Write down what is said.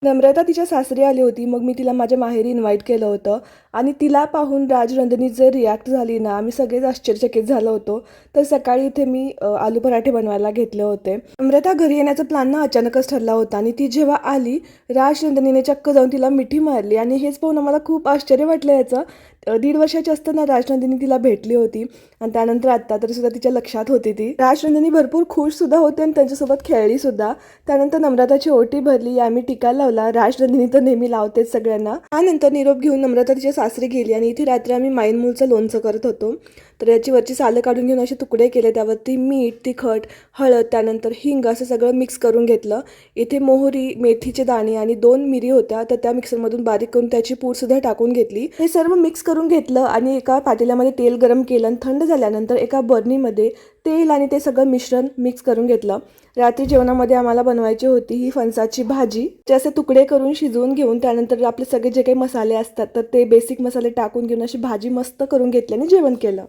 नम्रता तिच्या सासरी आली होती. मग मी तिला माझ्या माहेरी इन्व्हाइट केलं होतं आणि तिला पाहून राजनंदिनी जे रिॲक्ट झाली ना, आम्ही सगळेच आश्चर्यचकित झालो होतो. तर सकाळी इथे मी आलू पराठे बनवायला घेतले होते. नम्रता घरी येण्याचा प्लॅन ना अचानकच ठरला होता आणि ती जेव्हा आली, राजनंदिनीने चक्क जाऊन तिला मिठी मारली आणि हेच पाहून आम्हाला खूप आश्चर्य वाटलं याचं. 1.5 वर्षाची असताना राजनंदिनी तिला भेटली होती आणि त्यानंतर आत्ता तरी सुद्धा तिच्या लक्षात होती ती. राजनंदिनी भरपूर खुश सुद्धा होती आणि त्यांच्यासोबत खेळली सुद्धा. त्यानंतर नम्रताची ओटी भरली, आम्ही टिका लावला. राजनंदिनी तर नेहमी लावतेच सगळ्यांना. त्यानंतर निरोप घेऊन नम्रता तिच्या सासरी गेली आणि इथे रात्री आम्ही माईन मूलचं लोणचं करत होतो. तर याची वरची सालं काढून घेऊन असे तुकडे केले, त्यावरती मीठ, तिखट, हळद, त्यानंतर हिंग असं सगळं मिक्स करून घेतलं. इथे मोहरी, मेथीचे दाणे आणि 2 मिरी होत्या, तर त्या मिक्सरमधून बारीक करून त्याची पूडसुद्धा टाकून घेतली. हे सर्व मिक्स करून घेतलं आणि एका पातेल्यामध्ये तेल गरम केलं आणि थंड झाल्यानंतर एका बर्नीमध्ये तेल आणि ते सगळं मिश्रण मिक्स करून घेतलं. रात्री जेवणामध्ये आम्हाला बनवायची होती ही फणसाची भाजी. जे असे तुकडे करून शिजवून घेऊन त्यानंतर आपले सगळे जे काही मसाले असतात तर ते बेसिक मसाले टाकून घेऊन अशी भाजी मस्त करून घेतल्याने जेवण केलं.